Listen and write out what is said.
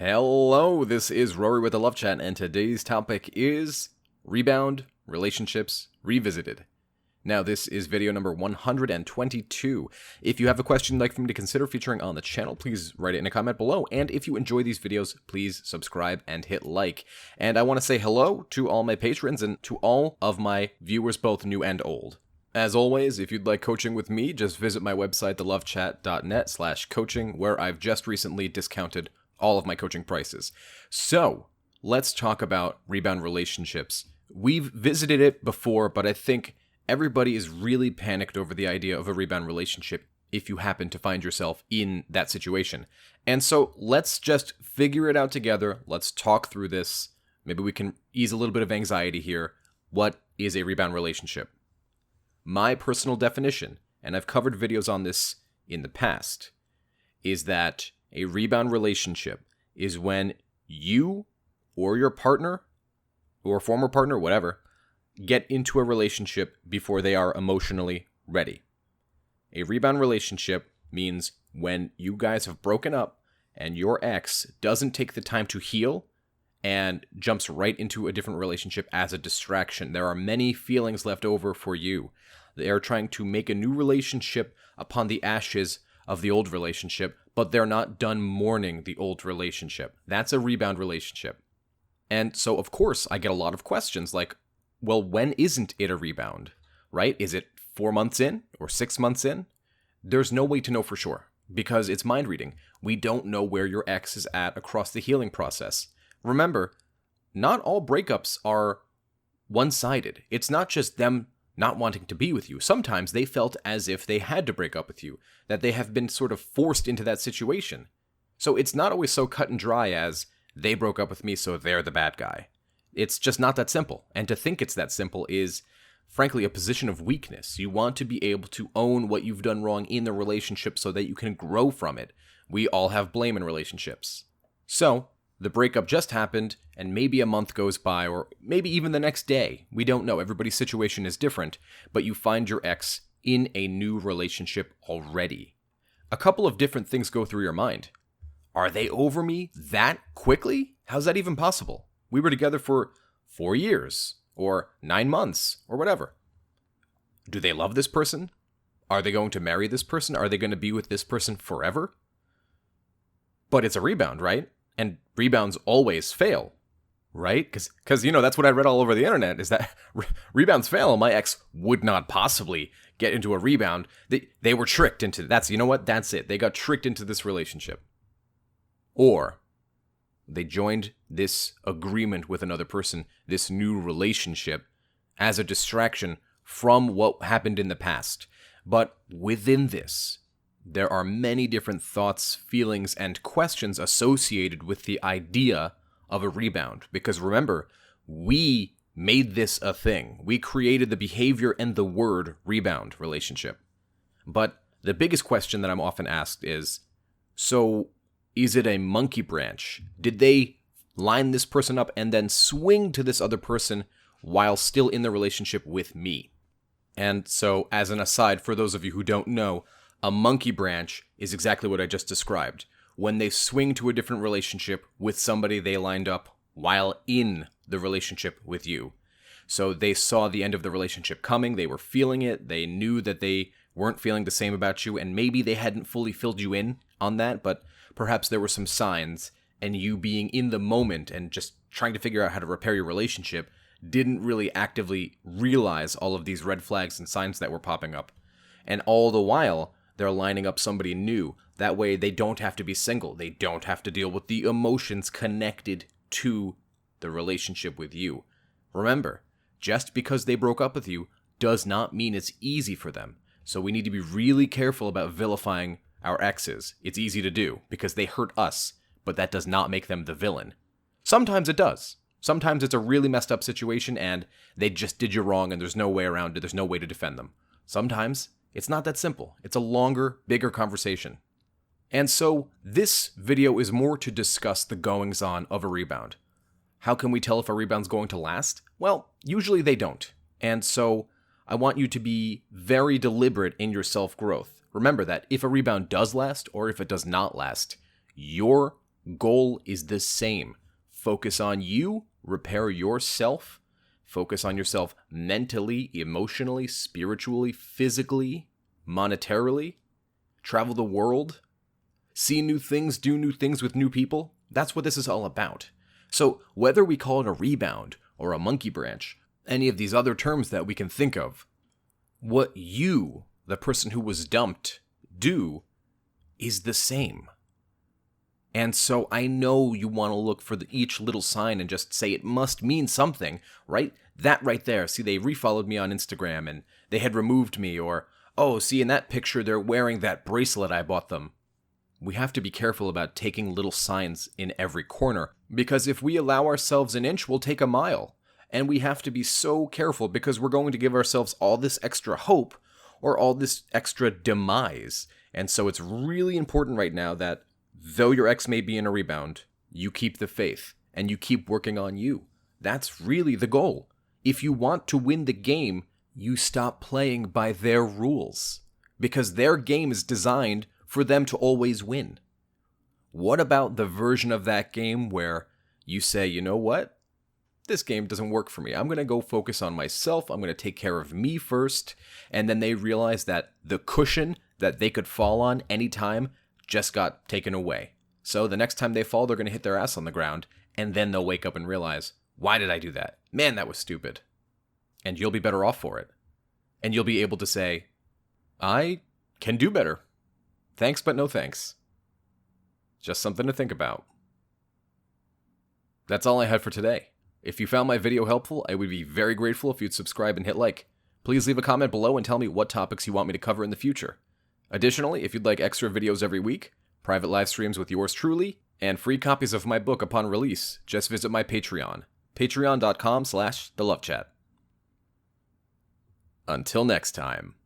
Hello, this is Rory with the Love Chat, and today's topic is Rebound, Relationships, Revisited. Now, this is video number 122. If you have a question you'd like for me to consider featuring on the channel, please write it in a comment below. And if you enjoy these videos, please subscribe and hit like. And I want to say hello to all my patrons and to all of my viewers, both new and old. As always, if you'd like coaching with me, just visit my website, thelovechat.net/coaching, where I've just recently discounted all of my coaching prices. So, let's talk about rebound relationships. We've visited it before, but I think everybody is really panicked over the idea of a rebound relationship if you happen to find yourself in that situation. And so, let's just figure it out together. Let's talk through this. Maybe we can ease a little bit of anxiety here. What is a rebound relationship? My personal definition, and I've covered videos on this in the past, is that a rebound relationship is when you or your partner or former partner, whatever, get into a relationship before they are emotionally ready. A rebound relationship means when you guys have broken up and your ex doesn't take the time to heal and jumps right into a different relationship as a distraction. There are many feelings left over for you. They are trying to make a new relationship upon the ashes of the old relationship, but they're not done mourning the old relationship. That's a rebound relationship. And so, of course, I get a lot of questions like, well, when isn't it a rebound, right? Is it 4 months in or 6 months in? There's no way to know for sure because it's mind reading. We don't know where your ex is at across the healing process. Remember, not all breakups are one-sided. It's not just them not wanting to be with you. Sometimes they felt as if they had to break up with you, that they have been sort of forced into that situation. So it's not always so cut and dry as, they broke up with me, so they're the bad guy. It's just not that simple. And to think it's that simple is, frankly, a position of weakness. You want to be able to own what you've done wrong in the relationship so that you can grow from it. We all have blame in relationships. So, the breakup just happened, and maybe a month goes by, or maybe even the next day. We don't know. Everybody's situation is different, but you find your ex in a new relationship already. A couple of different things go through your mind. Are they over me that quickly? How's that even possible? We were together for 4 years, or 9 months, or whatever. Do they love this person? Are they going to marry this person? Are they going to be with this person forever? But it's a rebound, right? And rebounds always fail, right? Because that's what I read all over the internet, is that rebounds fail. My ex would not possibly get into a rebound. They were tricked into, that's it. They got tricked into this relationship. Or they joined this agreement with another person, this new relationship, as a distraction from what happened in the past. But within this, there are many different thoughts, feelings, and questions associated with the idea of a rebound. Because remember, we made this a thing. We created the behavior and the word rebound relationship. But the biggest question that I'm often asked is, so is it a monkey branch? Did they line this person up and then swing to this other person while still in the relationship with me? And so, as an aside, for those of you who don't know, a monkey branch is exactly what I just described. When they swing to a different relationship with somebody they lined up while in the relationship with you. So they saw the end of the relationship coming, they were feeling it, they knew that they weren't feeling the same about you, and maybe they hadn't fully filled you in on that, but perhaps there were some signs, and you being in the moment and just trying to figure out how to repair your relationship didn't really actively realize all of these red flags and signs that were popping up. And all the while, they're lining up somebody new. That way they don't have to be single. They don't have to deal with the emotions connected to the relationship with you. Remember, just because they broke up with you does not mean it's easy for them. So we need to be really careful about vilifying our exes. It's easy to do because they hurt us, but that does not make them the villain. Sometimes it does. Sometimes it's a really messed up situation and they just did you wrong and there's no way around it. There's no way to defend them. Sometimes it's not that simple. It's a longer, bigger conversation. And so this video is more to discuss the goings-on of a rebound. How can we tell if a rebound's going to last? Well, usually they don't. And so I want you to be very deliberate in your self-growth. Remember that if a rebound does last or if it does not last, your Goal is the same. Focus on you, repair yourself, focus on yourself mentally, emotionally, spiritually, physically, monetarily, travel the world, see new things, do new things with new people. That's what this is all about. So whether we call it a rebound or a monkey branch, any of these other terms that we can think of, what you, the person who was dumped, do is the same. And so I know you want to look for each little sign and just say it must mean something, right? That right there. See, they refollowed me on Instagram and they had removed me, or, oh, see, in that picture they're wearing that bracelet I bought them. We have to be careful about taking little signs in every corner, because if we allow ourselves an inch, we'll take a mile. And we have to be so careful because we're going to give ourselves all this extra hope or all this extra demise. And so it's really important right now that though your ex may be in a rebound, you keep the faith and you keep working on you. That's really the goal. If you want to win the game, you stop playing by their rules, because their game is designed for them to always win. What about the version of that game where you say, you know what? This game doesn't work for me. I'm going to go focus on myself. I'm going to take care of me first. And then they realize that the cushion that they could fall on anytime just got taken away. So the next time they fall, they're going to hit their ass on the ground. And then they'll wake up and realize, why did I do that? Man, that was stupid. And you'll be better off for it. And you'll be able to say, I can do better. Thanks, but no thanks. Just something to think about. That's all I had for today. If you found my video helpful, I would be very grateful if you'd subscribe and hit like. Please leave a comment below and tell me what topics you want me to cover in the future. Additionally, if you'd like extra videos every week, private live streams with yours truly, and free copies of my book upon release, just visit my Patreon, patreon.com/thelovechat. Until next time.